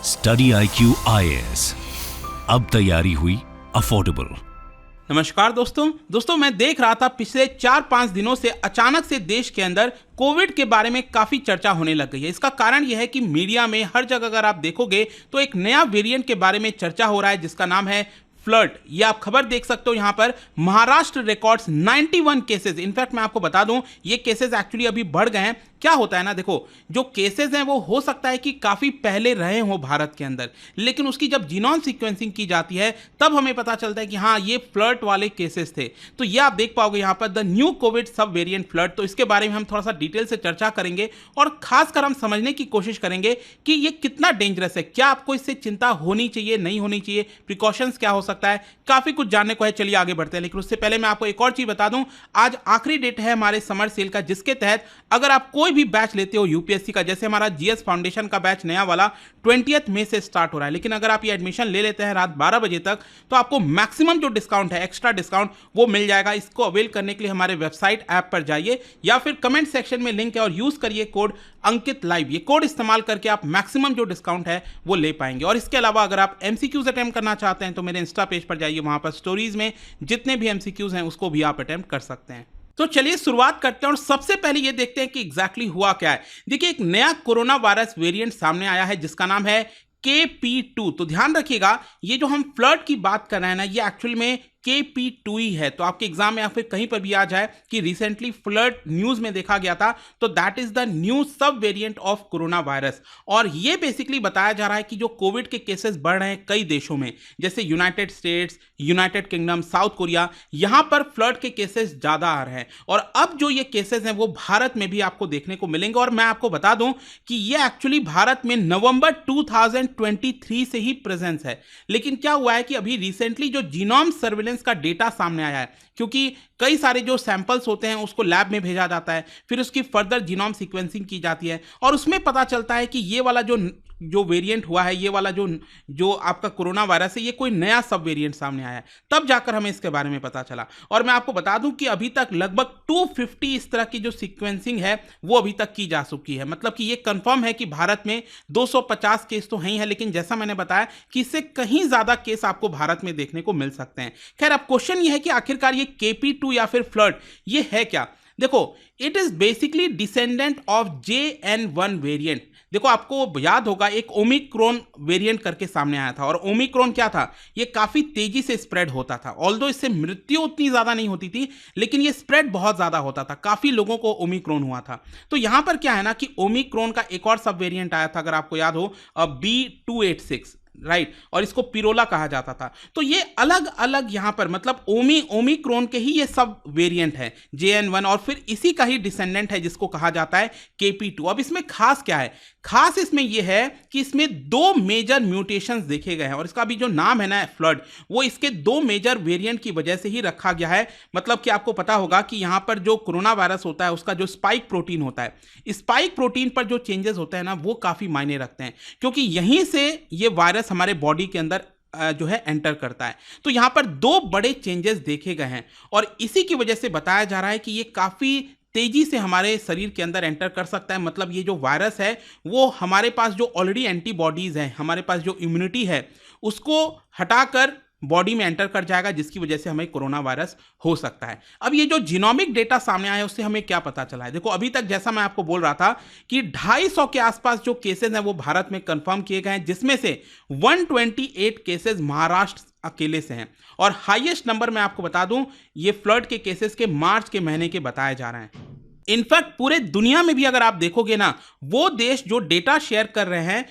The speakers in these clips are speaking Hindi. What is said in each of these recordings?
स्टडी IQ IAS, अब तैयारी हुई अफोर्डेबल। नमस्कार दोस्तों मैं देख रहा था पिछले 4-5 दिनों से अचानक से देश के अंदर कोविड के बारे में काफ़ी चर्चा होने लग गई है। इसका कारण यह है कि मीडिया में हर जगह अगर आप देखोगे तो एक नया वेरिएंट के बारे में चर्चा हो रहा है जिसका नाम है फ्लर्ट। ये आप खबर देख सकते हो यहाँ पर महाराष्ट्र रिकॉर्ड्स 91 केसेस। इनफैक्ट मैं आपको बता दूं ये केसेस एक्चुअली अभी बढ़ गए हैं। क्या होता है ना, देखो जो केसेस हैं वो हो सकता है कि काफ़ी पहले रहे हों भारत के अंदर, लेकिन उसकी जब जीनोम सीक्वेंसिंग की जाती है तब हमें पता चलता है कि हाँ ये फ्लर्ट वाले केसेस थे। तो ये आप देख पाओगे यहाँ पर द न्यू कोविड सब वेरिएंट फ्लर्ट। तो इसके बारे में हम थोड़ा सा डिटेल से चर्चा करेंगे और खासकर हम समझने की कोशिश करेंगे कि ये कितना डेंजरस है, क्या आपको इससे चिंता होनी चाहिए, नहीं होनी चाहिए, प्रिकॉशंस क्या हो सकता है, काफ़ी कुछ जानने को है। चलिए आगे बढ़ते हैं, लेकिन उससे पहले मैं आपको एक और चीज़ बता दूं, आज आखिरी डेट है हमारे समर सेल का, जिसके तहत अगर आप कोई भी बैच लेते हो यूपीएससी का, जैसे हमारा जीएस फाउंडेशन का बैच नया वाला 20 मई से स्टार्ट हो रहा है, लेकिन अगर आप ये एडमिशन ले लेते हैं रात 12 बजे तक तो आपको मैक्सिमम जो डिस्काउंट है, एक्स्ट्रा डिस्काउंट, वो मिल जाएगा। इसको अवेल करने के लिए हमारे वेबसाइट ऐप पर जाइए या फिर कमेंट सेक्शन में लिंक है और यूज करिए कोड अंकित लाइव। ये कोड इस्तेमाल करके आप मैक्सिमम जो डिस्काउंट है वो ले पाएंगे। और इसके अलावा अगर आप एमसीक्यूज अटेम्प्ट करना चाहते हैं तो मेरे इंस्टा पेज पर जाइए, वहां पर स्टोरीज में जितने भी एमसीक्यूज हैं उसको भी आप अटेम्प्ट कर सकते हैं। तो चलिए शुरुआत करते हैं और सबसे पहले ये देखते हैं कि एग्जैक्टली हुआ क्या है। देखिए एक नया कोरोना वायरस वेरिएंट सामने आया है जिसका नाम है KP2। तो ध्यान रखिएगा ये जो हम फ्लर्ट की बात कर रहे हैं ना, ये एक्चुअल में KP2 ही है। तो आपके एग्जाम में या फिर कहीं पर भी आ जाए कि रिसेंटली फ्लर्ट न्यूज में देखा गया था, तो दैट इज द न्यू सब वेरिएंट ऑफ कोरोना वायरस। और ये बेसिकली बताया जा रहा है कि जो कोविड के केसेस बढ़ रहे हैं कई देशों में, जैसे United states, United kingdom, south Korea, यहां पर फ्लर्ट के केसेस ज्यादा आ रहे हैं। और अब जो ये केसेस हैं वो भारत में भी आपको देखने को मिलेंगे। और मैं आपको बता दूं कि ये एक्चुअली भारत में नवंबर 2023 से ही प्रेजेंस है। लेकिन क्या हुआ है कि अभी रिसेंटली जो जीनोम सर्विलेंस का डेटा सामने आया है, क्योंकि कई सारे जो सैंपल्स होते हैं उसको लैब में भेजा जाता है, फिर उसकी फर्दर जीनोम सीक्वेंसिंग की जाती है और उसमें पता चलता है कि ये वाला जो वेरिएंट हुआ है, ये वाला जो आपका कोरोना वायरस है, ये कोई नया सब वेरिएंट सामने आया है। तब जाकर हमें इसके बारे में पता चला। और मैं आपको बता दूं कि अभी तक लगभग 250 इस तरह की जो सीक्वेंसिंग है वो अभी तक की जा चुकी है। मतलब कि ये कंफर्म है कि भारत में 250 केस तो हैं ही है, लेकिन जैसा मैंने बताया कि इससे कहीं ज्यादा केस आपको भारत में देखने को मिल सकते हैं। खैर अब क्वेश्चन ये है कि आखिरकार ये KP2 या फिर फ्लर्ट ये है क्या। देखो it is basically descendant of JN1 variant. देखो आपको याद होगा एक ओमिक्रॉन वेरिएंट करके सामने आया था, और ओमिक्रॉन क्या था, ये काफी तेजी से स्प्रेड होता था। ऑल्दो इससे मृत्यु उतनी ज्यादा नहीं होती थी, लेकिन ये स्प्रेड बहुत ज्यादा होता था, काफी लोगों को ओमिक्रॉन हुआ था। तो यहां पर क्या है ना कि ओमिक्रॉन का एक और सब वेरिएंट आया था, अगर आपको याद हो, B286, राइट, और इसको पिरोला कहा जाता था। तो ये अलग अलग यहां पर मतलब ओमिक्रॉन के ही ये सब वेरिएंट है JN1, और फिर इसी का ही डिसेंडेंट है जिसको कहा जाता है KP2। अब इसमें खास क्या है, खास इसमें यह है कि इसमें 2 मेजर म्यूटेशंस देखे गए हैं, और इसका भी जो नाम है ना फ्लर्ट, वो इसके 2 मेजर वेरिएंट की वजह से ही रखा गया है। मतलब कि आपको पता होगा कि यहां पर जो कोरोना वायरस होता है उसका जो स्पाइक प्रोटीन होता है, स्पाइक प्रोटीन पर जो चेंजेस होते हैं ना वो काफी मायने रखते हैं, क्योंकि यहीं से ये वायरस हमारे बॉडी के अंदर जो है एंटर करता है। तो यहां पर 2 बड़े चेंजेस देखे गए हैं, और इसी की वजह से बताया जा रहा है कि ये काफी तेजी से हमारे शरीर के अंदर एंटर कर सकता है। मतलब ये जो वायरस है वो हमारे पास जो ऑलरेडी एंटीबॉडीज हैं, हमारे पास जो इम्यूनिटी है, उसको हटाकर बॉडी में एंटर कर जाएगा, जिसकी वजह से हमें कोरोना वायरस हो सकता है। अब ये जो जीनोमिक डेटा सामने आया है उससे हमें क्या पता चला है। देखो अभी तक जैसा मैं आपको बोल रहा था कि 250 के आसपास जो केसेस हैं वो भारत में कंफर्म किए गए हैं, जिसमें से 128 केसेस महाराष्ट्र अकेले से हैं। और हाईएस्ट नंबर मैं आपको बता दूं ये फ्लर्ट के केसेस के मार्च के महीने के बताए जा रहे हैं। इनफैक्ट पूरे दुनिया में भी अगर आप देखोगे ना, वो देश जो डेटा शेयर कर रहे हैं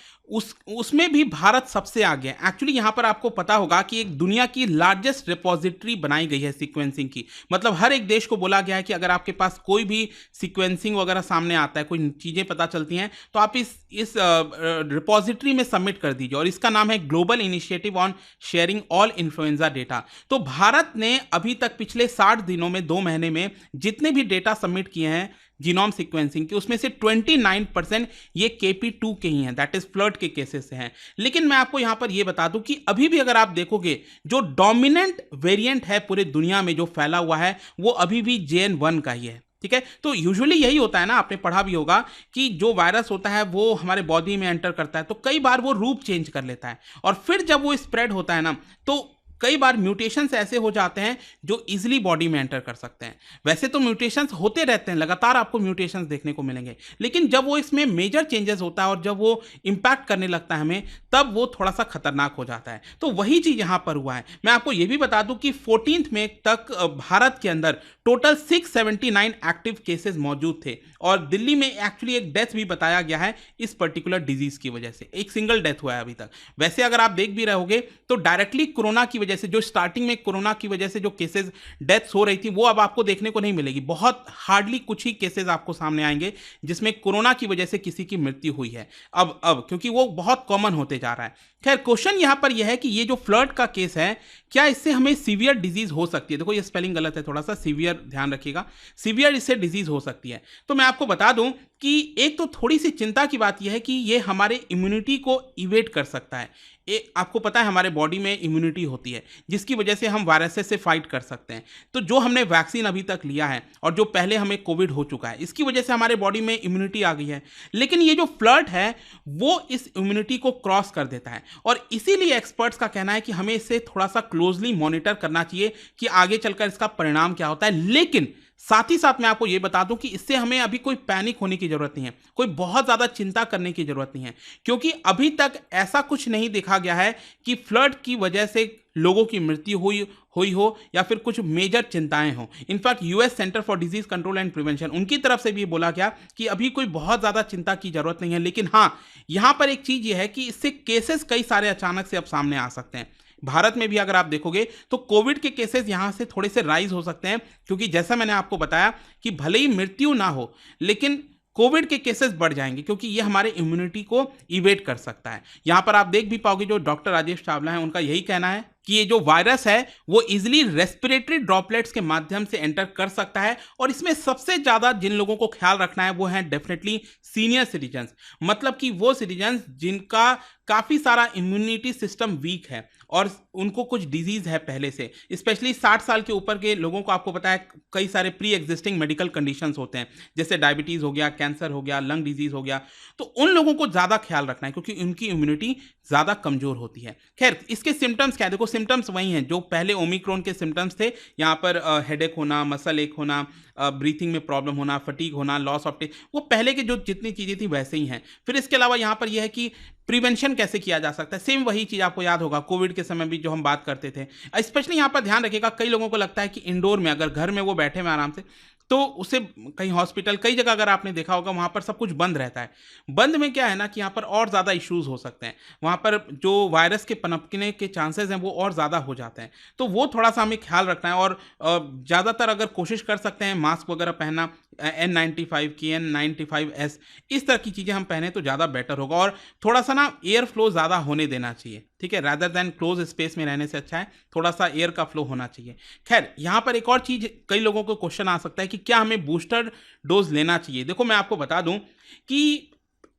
उसमें भी भारत सबसे आगे है। एक्चुअली यहाँ पर आपको पता होगा कि एक दुनिया की लार्जेस्ट रिपोजिटरी बनाई गई है सीक्वेंसिंग की। मतलब हर एक देश को बोला गया है कि अगर आपके पास कोई भी सीक्वेंसिंग वगैरह सामने आता है, कोई चीज़ें पता चलती हैं, तो आप इस रिपोजिटरी में सबमिट कर दीजिए, और इसका नाम है global initiative on sharing all influenza data. तो भारत ने अभी तक पिछले 60 दिनों में 2 महीने में जितने भी डेटा सबमिट किए हैं जीनोम सीक्वेंसिंग के, उसमें से 29% ये KP2 के ही हैं, दैट इज फ्लर्ट के केसेस से हैं। लेकिन मैं आपको यहां पर ये बता दूं कि अभी भी अगर आप देखोगे जो डोमिनेंट वेरिएंट है पूरे दुनिया में जो फैला हुआ है वो अभी भी JN1 का ही है। ठीक है। तो यूजुअली यही होता है ना, आपने पढ़ा भी होगा कि जो वायरस होता है वो हमारे बॉडी में एंटर करता है तो कई बार वो रूप चेंज कर लेता है, और फिर जब वो स्प्रेड होता है ना, तो कई बार म्यूटेशंस ऐसे हो जाते हैं जो इजीली बॉडी में एंटर कर सकते हैं। वैसे तो म्यूटेशंस होते रहते हैं, लगातार आपको म्यूटेशंस देखने को मिलेंगे, लेकिन जब वो इसमें मेजर चेंजेस होता है और जब वो इंपैक्ट करने लगता है हमें, तब वो थोड़ा सा खतरनाक हो जाता है। तो वही चीज़ यहाँ पर हुआ है। मैं आपको ये भी बता दूं कि 14 मई तक भारत के अंदर टोटल 679 एक्टिव केसेस मौजूद थे, और दिल्ली में एक्चुअली एक डेथ भी बताया गया है इस पर्टिकुलर डिजीज की वजह से। एक सिंगल डेथ हुआ है अभी तक। वैसे अगर आप देख भी रहोगे तो डायरेक्टली कोरोना की वजह से, जो स्टार्टिंग में कोरोना की वजह से जो केसेस डेथ्स हो रही थी, वो अब आपको देखने को नहीं मिलेगी। बहुत हार्डली कुछ ही केसेस आपको सामने आएंगे जिसमें कोरोना की वजह से किसी की मृत्यु हुई है अब क्योंकि वो बहुत कॉमन होते जा रहा है। खैर, क्वेश्चन यहां पर यह है कि ये जो फ्लड का केस है, क्या इससे हमें सीवियर डिजीज हो सकती है? देखो ये स्पेलिंग गलत है, थोड़ा सा सीवियर ध्यान रखिएगा। सीवियर इससे डिजीज हो सकती है। तो मैं आपको बता दूं कि एक तो थोड़ी सी चिंता की बात यह है कि ये हमारे इम्यूनिटी को इवेट कर सकता है। आपको पता है हमारे बॉडी में इम्यूनिटी होती है जिसकी वजह से हम वायरसेस से फाइट कर सकते हैं। तो जो हमने वैक्सीन अभी तक लिया है और जो पहले हमें कोविड हो चुका है, इसकी वजह से हमारे बॉडी में इम्यूनिटी आ गई है। लेकिन ये जो फ्लड है वो इस इम्यूनिटी को क्रॉस कर देता है, और इसीलिए एक्सपर्ट्स का कहना है कि हमें इसे थोड़ा सा क्लोजली मॉनिटर करना चाहिए कि आगे चलकर इसका परिणाम क्या होता है। लेकिन साथ ही साथ मैं आपको यह बता दूं कि इससे हमें अभी कोई पैनिक होने की जरूरत नहीं है, कोई बहुत ज्यादा चिंता करने की जरूरत नहीं है, क्योंकि अभी तक ऐसा कुछ नहीं देखा गया है कि फ्लड की वजह से लोगों की मृत्यु हुई हो या फिर कुछ मेजर चिंताएं हो। In fact US centre for disease control and prevention, उनकी तरफ से भी बोला गया कि अभी कोई बहुत ज़्यादा चिंता की जरूरत नहीं है। लेकिन हाँ, यहाँ पर एक चीज़ यह है कि इससे केसेस कई सारे अचानक से अब सामने आ सकते हैं। भारत में भी अगर आप देखोगे तो कोविड के केसेस यहां से थोड़े से राइज हो सकते हैं, क्योंकि जैसा मैंने आपको बताया कि भले ही मृत्यु ना हो, लेकिन कोविड के केसेस बढ़ जाएंगे क्योंकि ये हमारे इम्यूनिटी को इवेट कर सकता है। यहां पर आप देख भी पाओगे, जो डॉक्टर राजेश चावला है उनका यही कहना है कि ये जो वायरस है वो इजिली रेस्पिरेटरी ड्रॉपलेट्स के माध्यम से एंटर कर सकता है, और इसमें सबसे ज़्यादा जिन लोगों को ख्याल रखना है वो है डेफिनेटली सीनियर सिटीजन्स, मतलब कि वो सिटीजन्स जिनका काफ़ी सारा इम्यूनिटी सिस्टम वीक है और उनको कुछ डिजीज़ है पहले से। स्पेशली 60 साल के ऊपर के लोगों को आपको पता है कई सारे प्री एग्जिस्टिंग मेडिकल कंडीशंस होते हैं, जैसे डायबिटीज़ हो गया, कैंसर हो गया, लंग डिजीज़ हो गया। तो उन लोगों को ज़्यादा ख्याल रखना है क्योंकि उनकी इम्यूनिटी ज़्यादा कमज़ोर होती है। खैर, इसके सिम्टम्स क्या है? देखो, सिम्टम्स वही हैं जो पहले ओमिक्रॉन के सिम्टम्स थे। यहाँ पर हेडेक होना, मसल एक होना, ब्रीथिंग में प्रॉब्लम होना, फटीग होना, लॉस ऑफ टेस्ट, वो पहले के जो जितनी चीज़ें थी वैसे ही हैं। फिर इसके अलावा यहाँ पर यह है कि प्रिवेंशन कैसे किया जा सकता है। सेम वही चीज़ आपको याद होगा कोविड के समय भी जो हम बात करते थे। स्पेशली यहाँ पर ध्यान रखिएगा, कई लोगों को लगता है कि इंडोर में अगर घर में वो बैठे हुए आराम से, तो उसे कहीं हॉस्पिटल, कई जगह अगर आपने देखा होगा वहाँ पर सब कुछ बंद रहता है। बंद में क्या है ना कि यहाँ पर और ज़्यादा इश्यूज हो सकते हैं, वहाँ पर जो वायरस के पनपने के चांसेस हैं वो और ज़्यादा हो जाते हैं। तो वो थोड़ा सा हमें ख्याल रखना है, और ज़्यादातर अगर कोशिश कर सकते हैं मास्क वगैरह पहनना, N95 की, N95S, इस तरह की चीज़ें हम पहने तो ज़्यादा बेटर होगा, और थोड़ा सा ना एयर फ्लो ज़्यादा होने देना चाहिए, ठीक है, रादर देन क्लोज स्पेस में रहने से अच्छा है थोड़ा सा एयर का फ्लो होना चाहिए। खैर, यहाँ पर एक और चीज़ कई लोगों को क्वेश्चन आ सकता है कि क्या हमें बूस्टर डोज लेना चाहिए। देखो, मैं आपको बता दूं कि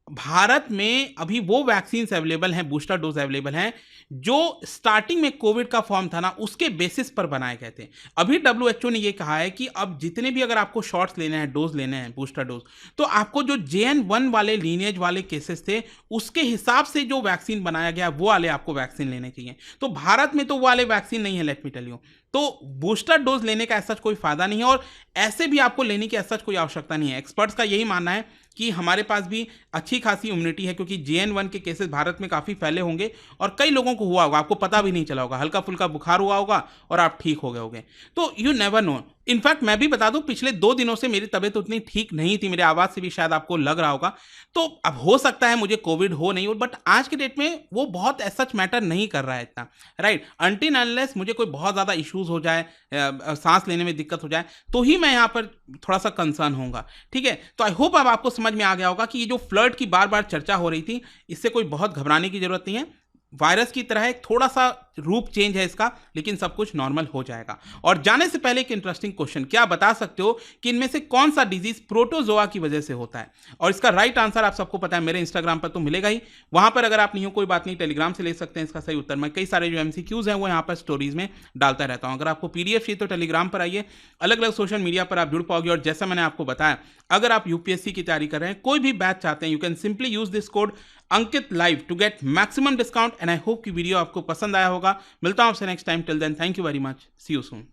भारत में अभी वो वैक्सीन अवेलेबल हैं, बूस्टर डोज अवेलेबल हैं, जो स्टार्टिंग में कोविड का फॉर्म था ना उसके बेसिस पर बनाए गए थे। अभी WHO ने ये कहा है कि अब जितने भी अगर आपको शॉट्स लेने हैं, डोज लेने हैं, बूस्टर डोज, तो आपको जो JN1 वाले लीनिएज वाले केसेस थे उसके हिसाब से जो वैक्सीन बनाया गया वो वाले आपको वैक्सीन लेने चाहिए। तो भारत में तो वो वाले वैक्सीन नहीं है, लेट मी टेल यू। तो बूस्टर डोज लेने का ऐसा कोई फायदा नहीं है, और ऐसे भी आपको लेने की ऐसा कोई आवश्यकता नहीं है। एक्सपर्ट्स का यही मानना है कि हमारे पास भी अच्छी खासी इम्यूनिटी है, क्योंकि JN1 के केसेस भारत में काफ़ी फैले होंगे और कई लोगों को हुआ होगा, आपको पता भी नहीं चला होगा, हल्का फुल्का बुखार हुआ होगा और आप ठीक हो गए होंगे। तो यू नेवर नो। इनफैक्ट मैं भी बता दूं, पिछले 2 दिनों से मेरी तबीयत उतनी ठीक नहीं थी, मेरे आवाज़ से भी शायद आपको लग रहा होगा। तो अब हो सकता है मुझे कोविड हो नहीं हो, बट आज के डेट में वो बहुत ऐसा मैटर नहीं कर रहा है इतना, राइट। अनटिल अनलेस मुझे कोई बहुत ज़्यादा इश्यूज हो जाए, सांस लेने में दिक्कत हो जाए, तो ही मैं यहाँ पर थोड़ा सा कंसर्न होऊंगा, ठीक है। तो आई होप अब आपको समझ में आ गया होगा कि ये जो फ्लड की बार बार चर्चा हो रही थी, इससे कोई बहुत घबराने की जरूरत नहीं है। वायरस की तरह एक थोड़ा सा रूप चेंज है इसका, लेकिन सब कुछ नॉर्मल हो जाएगा। और जाने से पहले एक इंटरेस्टिंग क्वेश्चन, क्या बता सकते हो कि इनमें से कौन सा डिजीज प्रोटोजोआ की वजह से होता है? और इसका राइट आंसर आप सबको पता है, मेरे इंस्टाग्राम पर तो मिलेगा ही, वहां पर अगर आप नहीं हो कोई बात नहीं, टेलीग्राम से ले सकते हैं इसका सही उत्तर। मैं कई सारे जो एमसीक्यूज हैं वो यहाँ पर स्टोरीज में डालता रहता हूँ। अगर आपको पीडीएफ चाहिए तो टेलीग्राम पर आइए, अलग अलग सोशल मीडिया पर आप जुड़ पाओगे। और जैसा मैंने आपको बताया, अगर आप यूपीएससी की तैयारी कर रहे हैं, कोई भी बैच चाहते हैं, you can simply use this code Ankit live to get maximum discount. And I hope कि वीडियो आपको पसंद आया होगा। मिलता हूं आपसे next time. Till then, thank you very much, see you soon.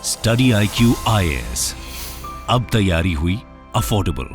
Study IQ IAS, अब तैयारी हुई अफोर्डेबल।